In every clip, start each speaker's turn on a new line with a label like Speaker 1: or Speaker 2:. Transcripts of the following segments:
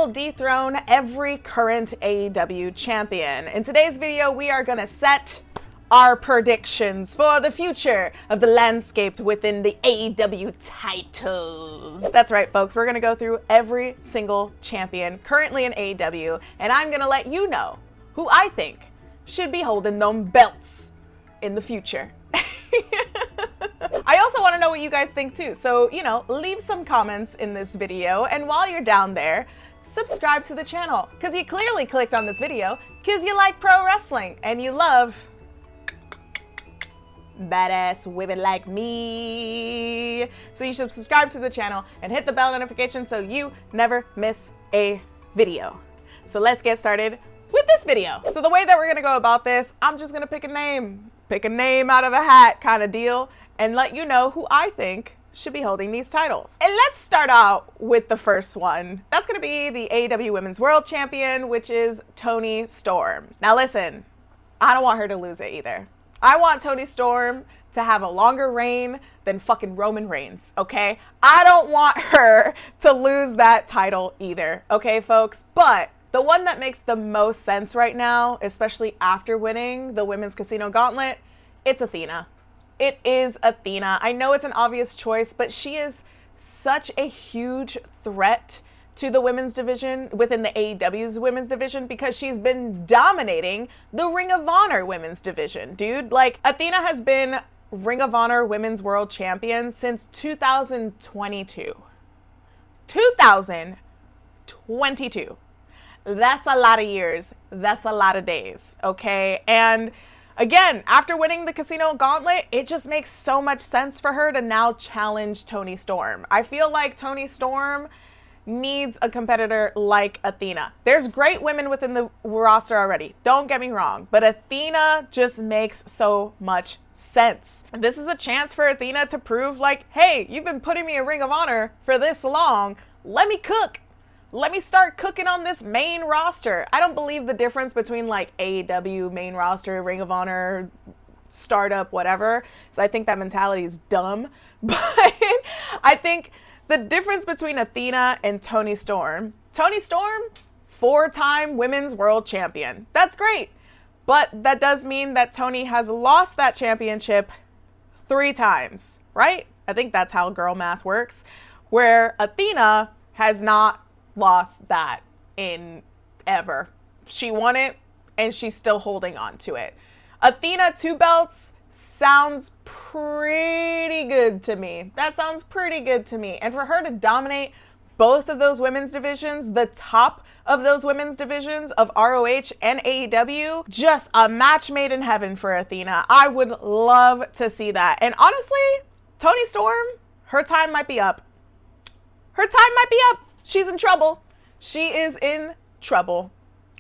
Speaker 1: will dethrone every current AEW champion. In today's video, we are gonna set our predictions for the future of the landscape within the AEW titles. That's right, folks. We're gonna go through every single champion currently in AEW, and I'm gonna let you know who I think should be holding them belts in the future. I also want to know what you guys think too, so, leave some comments in this video, and while you're down there, subscribe to the channel, because you clearly clicked on this video because you like pro wrestling, and you love badass women like me. So you should subscribe to the channel and hit the bell notification so you never miss a video. So let's get started with this video. So the way that we're gonna go about this, I'm just gonna pick a name out of a hat kind of deal, and let you know who I think should be holding these titles. And let's start out with the first one. That's gonna be the AEW Women's World Champion, which is Toni Storm. Now listen, I don't want her to lose it either. I want Toni Storm to have a longer reign than fucking Roman Reigns, okay? I don't want her to lose that title either, okay, folks? But the one that makes the most sense right now, especially after winning the Women's Casino Gauntlet, it's Athena. It is Athena. I know it's an obvious choice, but she is such a huge threat to the women's division within the AEW's women's division because she's been dominating the Ring of Honor women's division, dude. Like, Athena has been Ring of Honor Women's World Champion since 2022. 2022. That's a lot of years. That's a lot of days, okay? And again, after winning the Casino Gauntlet, it just makes so much sense for her to now challenge Toni Storm. I feel like Toni Storm needs a competitor like Athena. There's great women within the roster already, don't get me wrong, but Athena just makes so much sense. This is a chance for Athena to prove, like, hey, you've been putting me in Ring of Honor for this long, let me cook. Let me start cooking on this main roster. I don't believe the difference between like AEW, main roster, Ring of Honor, startup, whatever. So I think that mentality is dumb. But I think the difference between Athena and Toni Storm, 4-time Women's World Champion. That's great. But that does mean that Toni has lost that championship 3 times, right? I think that's how girl math works. Where Athena has not lost that in ever. She won it and she's still holding on to it. Athena 2 belts sounds pretty good to me. That sounds pretty good to me. And for her to dominate both of those women's divisions, the top of those women's divisions of ROH and AEW, just a match made in heaven for Athena. I would love to see that. And honestly, Toni Storm, her time might be up. Her time might be up. She's in trouble. She is in trouble.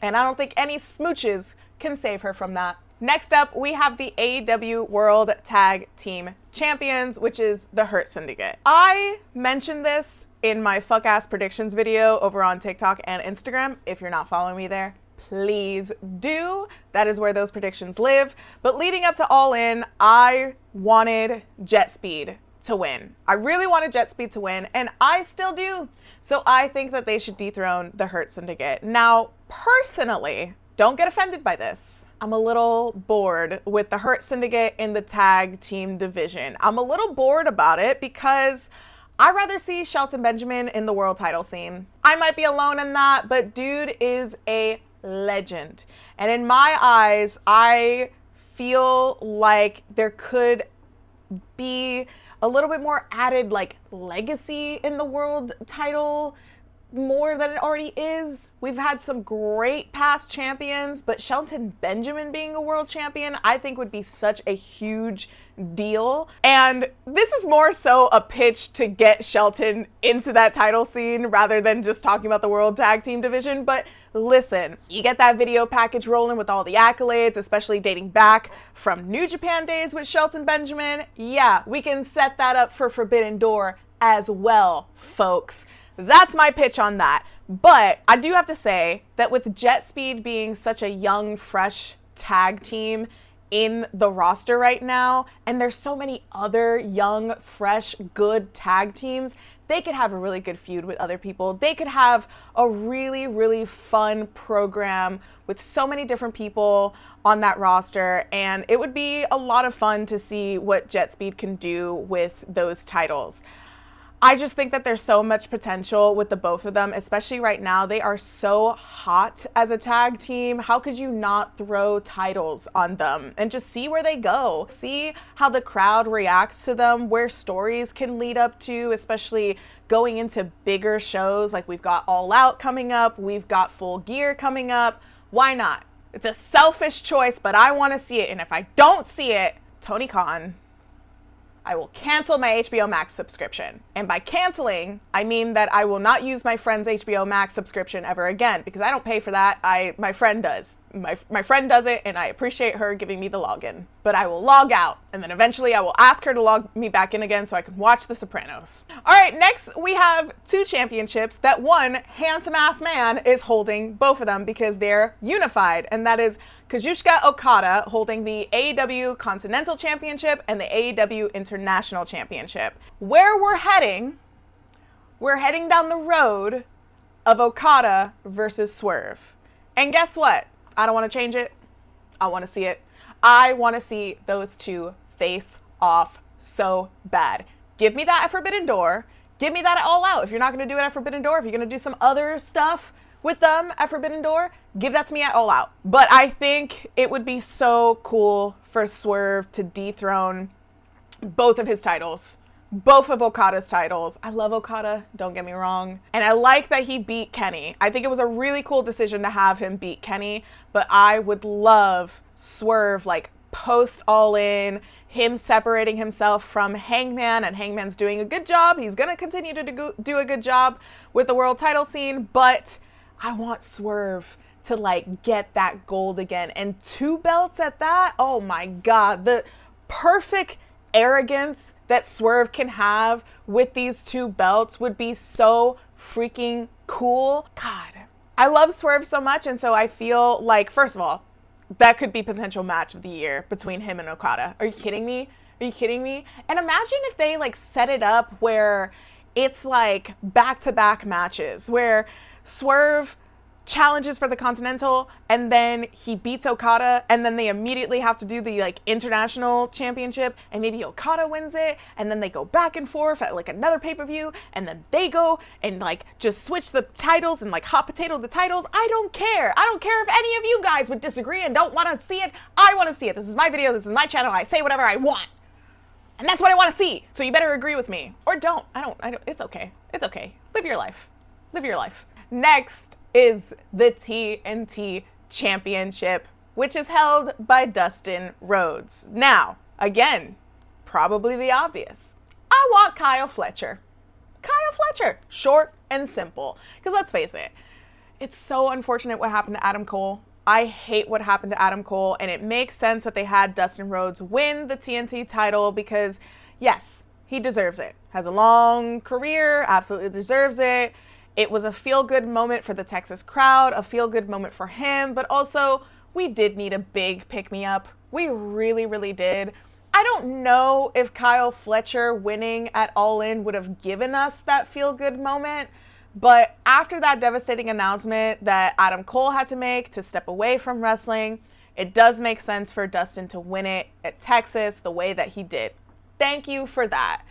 Speaker 1: And I don't think any smooches can save her from that. Next up, we have the AEW World Tag Team Champions, which is the Hurt Syndicate. I mentioned this in my fuck ass predictions video over on TikTok and Instagram. If you're not following me there, please do. That is where those predictions live. But leading up to All In, I wanted Jet Speed to win. I really wanted Jet Speed to win, and I still do. So I think that they should dethrone the Hurt Syndicate. Now, personally, don't get offended by this. I'm a little bored with the Hurt Syndicate in the tag team division. I'm a little bored about it because I'd rather see Shelton Benjamin in the world title scene. I might be alone in that, but dude is a legend. And in my eyes, I feel like there could be a little bit more added like legacy in the world title, more than it already is. We've had some great past champions, but Shelton Benjamin being a world champion, I think would be such a huge deal. And this is more so a pitch to get Shelton into that title scene rather than just talking about the world tag team division. But listen, you get that video package rolling with all the accolades, especially dating back from New Japan days with Shelton Benjamin. Yeah, we can set that up for Forbidden Door as well, folks. That's my pitch on that. But I do have to say that with Jet Speed being such a young, fresh tag team in the roster right now, and there's so many other young, fresh, good tag teams, They could have a really good feud with other people. They could have a really, really fun program with so many different people on that roster, and it would be a lot of fun to see what Jet Speed can do with those titles. I just think that there's so much potential with the both of them, especially right now. They are so hot as a tag team. How could you not throw titles on them and just see where they go? See how the crowd reacts to them, where stories can lead up to, especially going into bigger shows. Like we've got All Out coming up. We've got Full Gear coming up. Why not? It's a selfish choice, but I want to see it. And if I don't see it, Tony Khan, I will cancel my HBO Max subscription. And by canceling, I mean that I will not use my friend's HBO Max subscription ever again, because I don't pay for that. My friend does. My friend does it, and I appreciate her giving me the login. But I will log out, and then eventually I will ask her to log me back in again so I can watch The Sopranos. All right, next we have 2 championships that one handsome-ass man is holding, both of them, because they're unified, and that is Kazuchika Okada holding the AEW Continental Championship and the AEW International Championship. Where we're heading down the road of Okada versus Swerve. And guess what? I don't want to change it. I want to see it. I want to see those two face off so bad. Give me that at Forbidden Door. Give me that at All Out. If you're not going to do it at Forbidden Door, if you're going to do some other stuff with them at Forbidden Door, give that to me at All Out. But I think it would be so cool for Swerve to dethrone both of his titles. Both of Okada's titles. I love Okada, don't get me wrong. And I like that he beat Kenny. I think it was a really cool decision to have him beat Kenny, but I would love Swerve, like, post All In, him separating himself from Hangman, and Hangman's doing a good job. He's gonna continue to do a good job with the world title scene, but I want Swerve to, like, get that gold again. And 2 belts at that? Oh my God, the perfect arrogance that Swerve can have with these 2 belts would be so freaking cool. God, I love Swerve so much, and so I feel like, first of all, that could be potential match of the year between him and Okada. Are you kidding me? Are you kidding me? And imagine if they, like, set it up where it's like back-to-back matches where Swerve challenges for the Continental, and then he beats Okada, and then they immediately have to do the, like, International Championship, and maybe Okada wins it, and then they go back and forth at, like, another pay-per-view, and then they go and, like, just switch the titles and, like, hot potato the titles. I don't care. I don't care if any of you guys would disagree and don't want to see it. I want to see it. This is my video. This is my channel. I say whatever I want. And that's what I want to see. So you better agree with me. Or don't. I don't. It's okay. It's okay. Live your life. Live your life. Next is the TNT Championship, which is held by Dustin Rhodes. Now, again, probably the obvious. I want Kyle Fletcher. Kyle Fletcher. Short and simple. Because let's face it, it's so unfortunate what happened to Adam Cole. I hate what happened to Adam Cole, and it makes sense that they had Dustin Rhodes win the TNT title because, yes, he deserves it. Has a long career, absolutely deserves it. It was a feel-good moment for the Texas crowd, a feel-good moment for him, but also we did need a big pick-me-up. We really, really did. I don't know if Kyle Fletcher winning at All In would have given us that feel-good moment, but after that devastating announcement that Adam Cole had to make to step away from wrestling, it does make sense for Dustin to win it at Texas the way that he did. Thank you for that.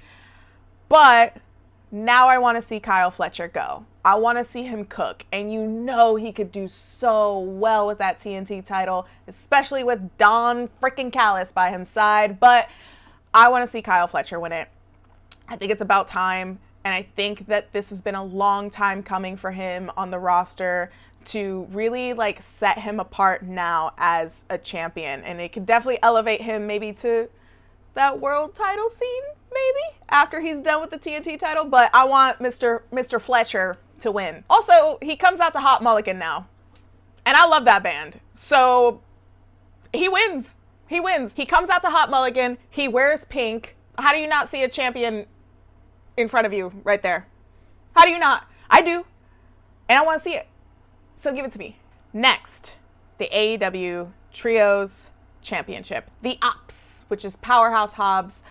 Speaker 1: But now I want to see Kyle Fletcher go. I want to see him cook. And you know he could do so well with that TNT title, especially with Don freaking Callis by his side. But I want to see Kyle Fletcher win it. I think it's about time. And I think that this has been a long time coming for him on the roster to really, like, set him apart now as a champion. And it could definitely elevate him maybe to that world title scene, maybe, after he's done with the TNT title. But I want Mr. Fletcher to win. Also, he comes out to Hot Mulligan now, and I love that band. So he wins. He wins. He comes out to Hot Mulligan. He wears pink. How do you not see a champion in front of you right there? How do you not? I do, and I want to see it. So give it to me. Next, the AEW Trios Championship. The Ops, which is Powerhouse Hobbs,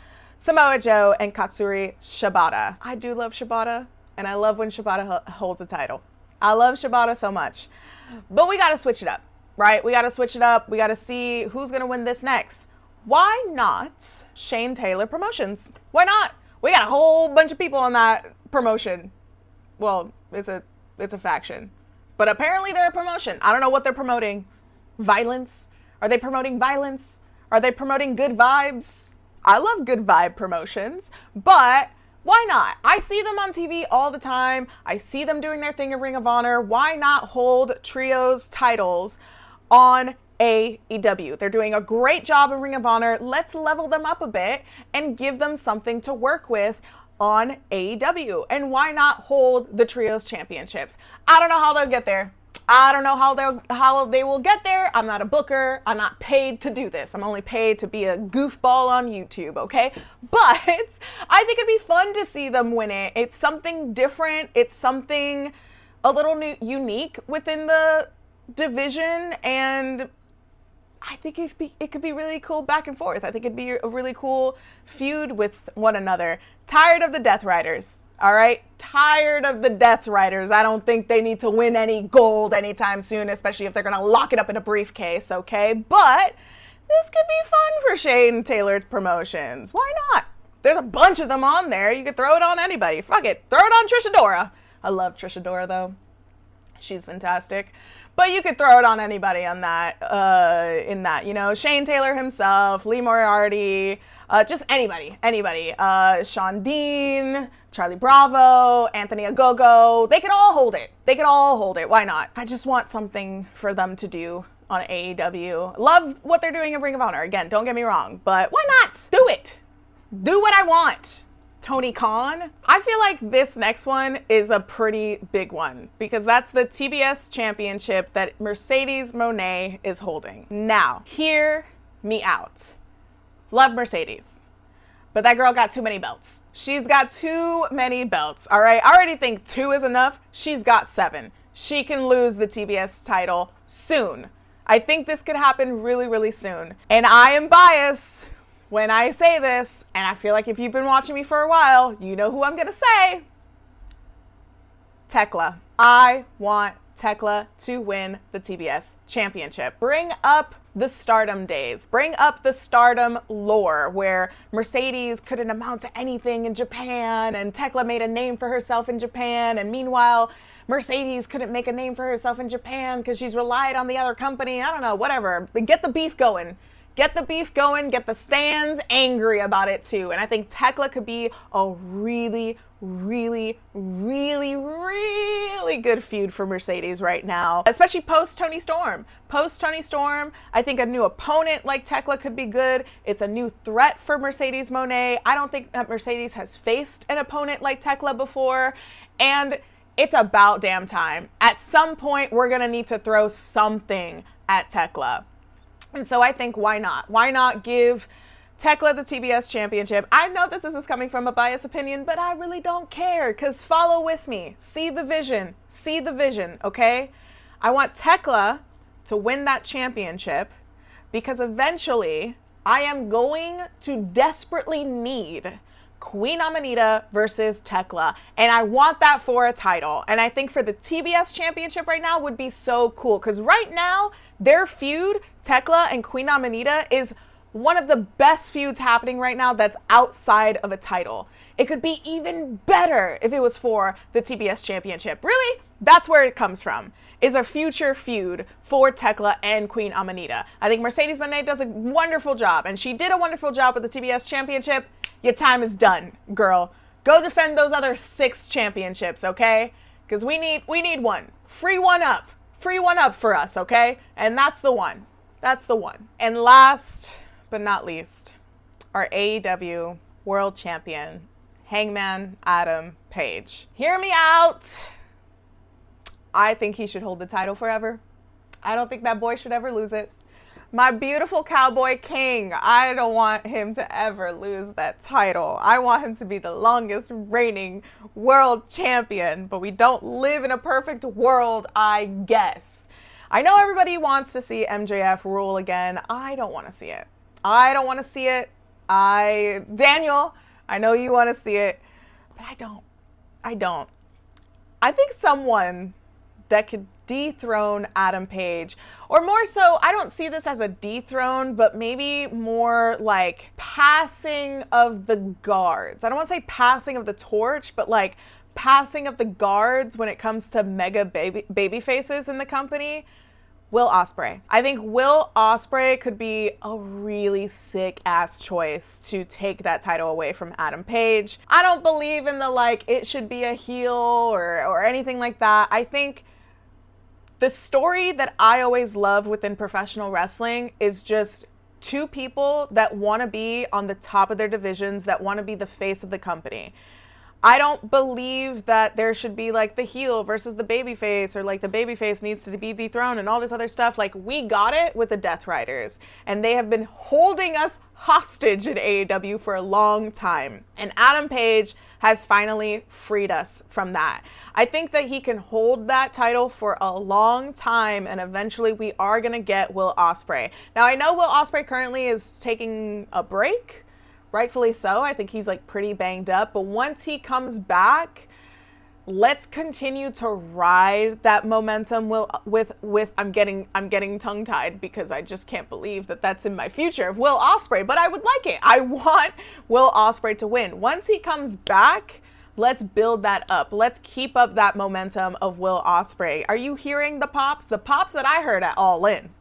Speaker 1: Samoa Joe and Katsuri Shibata. I do love Shibata, and I love when Shibata holds a title. I love Shibata so much. But we got to switch it up, right? We got to switch it up. We got to see who's going to win this next. Why not Shane Taylor Promotions? Why not? We got a whole bunch of people on that promotion. Well, it's a faction. But apparently they're a promotion. I don't know what they're promoting. Violence? Are they promoting violence? Are they promoting good vibes? I love good vibe promotions, but why not? I see them on TV all the time. I see them doing their thing in Ring of Honor. Why not hold trios titles on AEW? They're doing a great job in Ring of Honor. Let's level them up a bit and give them something to work with on AEW. And why not hold the trios championships? I don't know how they'll get there. I don't know how they will get there. I'm not a booker. I'm not paid to do this. I'm only paid to be a goofball on YouTube, okay? But I think it'd be fun to see them win it. It's something different. It's something a little unique within the division, and I think it could be really cool back and forth. I think it'd be a really cool feud with one another. Tired of the Death Riders. All right, tired of the Death Riders. I don't think they need to win any gold anytime soon, especially if they're going to lock it up in a briefcase, okay? But this could be fun for Shane Taylor Promotions. Why not? There's a bunch of them on there. You could throw it on anybody. Fuck it. Throw it on Trish Adora. I love Trish Adora, though. She's fantastic. But you could throw it on anybody on that, in that, you know, Shane Taylor himself, Lee Moriarty, just anybody. Sean Dean, Charlie Bravo, Anthony Ogogo. They could all hold it. Why not? I just want something for them to do on AEW. Love what they're doing in Ring of Honor. Again, don't get me wrong, but why not? Do it. Do what I want. Tony Khan. I feel like this next one is a pretty big one because that's the TBS championship that Mercedes Moné is holding. Now, hear me out. Love Mercedes, but that girl got too many belts. She's got too many belts, all right? I already think 2 is enough. She's got 7. She can lose the TBS title soon. I think this could happen really, really soon. And I am biased when I say this, and I feel like if you've been watching me for a while, you know who I'm gonna say. Tekla. I want Tekla to win the TBS championship. Bring up the Stardom days. Bring up the Stardom lore where Mercedes couldn't amount to anything in Japan and Tekla made a name for herself in Japan, and meanwhile Mercedes couldn't make a name for herself in Japan because she's relied on the other company. I don't know, whatever. But get the beef going. Get the beef going, get the stands angry about it too. And I think Tekla could be a really, really, really, really good feud for Mercedes right now, especially post Toni Storm. Post Toni Storm, I think a new opponent like Tekla could be good. It's a new threat for Mercedes Moné. I don't think that Mercedes has faced an opponent like Tekla before, and it's about damn time. At some point, we're gonna need to throw something at Tekla. And so I think, why not? Why not give Tekla the TBS championship? I know that this is coming from a biased opinion, but I really don't care, because follow with me. See the vision. See the vision, okay? I want Tekla to win that championship because eventually I am going to desperately need Queen Amanita versus Tekla, and I want that for a title. And I think for the TBS championship right now would be so cool, because right now their feud, Tekla and Queen Amanita, is one of the best feuds happening right now that's outside of a title. It could be even better if it was for the TBS championship. Really? That's where it comes from, is a future feud for Tekla and Queen Amanita. I think Mercedes Moné does a wonderful job, and she did a wonderful job with the TBS championship. Your time is done, girl. Go defend those other 6 championships, okay? Because we need one. Free one up. Free one up for us, okay? And that's the one. That's the one. And last but not least, our AEW World Champion, Hangman Adam Page. Hear me out. I think he should hold the title forever. I don't think that boy should ever lose it. My beautiful cowboy king, I don't want him to ever lose that title. I want him to be the longest reigning world champion, but we don't live in a perfect world, I guess. I know everybody wants to see MJF rule again. I don't want to see it. I don't want to see it. Daniel, I know you want to see it, but I don't. I think someone that could dethrone Adam Page, or more so, I don't see this as a dethrone, but maybe more like passing of the guards. I don't want to say passing of the torch, but like passing of the guards when it comes to mega baby faces in the company. Will Ospreay. I think Will Ospreay could be a really sick ass choice to take that title away from Adam Page. I don't believe in the like it should be a heel or anything like that. I think the story that I always love within professional wrestling is just two people that want to be on the top of their divisions, that want to be the face of the company. I don't believe that there should be like the heel versus the babyface, or like the babyface needs to be dethroned and all this other stuff. Like, we got it with the Death Riders, and they have been holding us hostage in AEW for a long time. And Adam Page has finally freed us from that. I think that he can hold that title for a long time, and eventually we are going to get Will Ospreay. Now, I know Will Ospreay currently is taking a break. Rightfully so. I think he's like pretty banged up, but once he comes back, let's continue to ride that momentum with I'm getting tongue-tied because I just can't believe that that's in my future, Will Ospreay, but I would like it. I want Will Ospreay to win. Once he comes back, let's build that up. Let's keep up that momentum of Will Ospreay. Are you hearing the pops? The pops that I heard at All In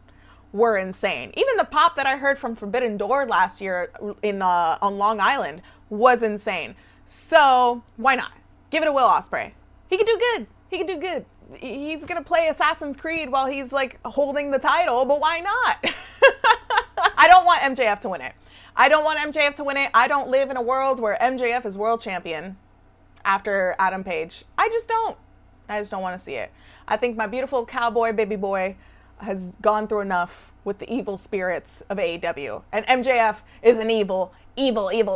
Speaker 1: were insane. Even the pop that I heard from Forbidden Door last year on Long Island was insane. So why not? Give it to Will Ospreay. He can do good. He can do good. He's gonna play Assassin's Creed while he's like holding the title, but why not? I don't want MJF to win it. I don't want MJF to win it. I don't live in a world where MJF is world champion after Adam Page. I just don't want to see it. I think my beautiful cowboy baby boy has gone through enough with the evil spirits of AEW. And MJF is an evil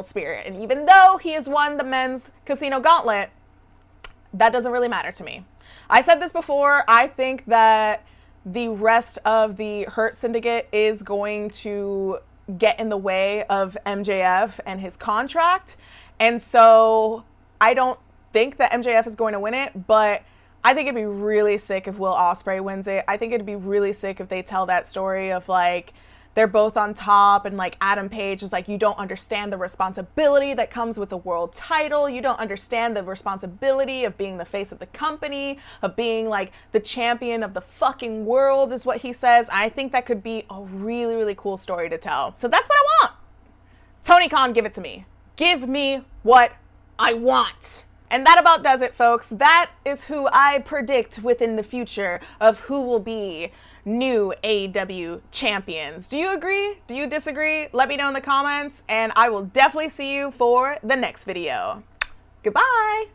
Speaker 1: spirit. And even though he has won the men's casino gauntlet, that doesn't really matter to me. I said this before, I think that the rest of the Hurt Syndicate is going to get in the way of MJF and his contract. And so I don't think that MJF is going to win it, but I think it'd be really sick if Will Ospreay wins it. I think it'd be really sick if they tell that story of like, they're both on top and like Adam Page is like, you don't understand the responsibility that comes with the world title. You don't understand the responsibility of being the face of the company, of being like the champion of the fucking world is what he says. I think that could be a really, really cool story to tell. So that's what I want. Tony Khan, give it to me. Give me what I want. And that about does it, folks. That is who I predict within the future of who will be new AEW champions. Do you agree? Do you disagree? Let me know in the comments, and I will definitely see you for the next video. Goodbye!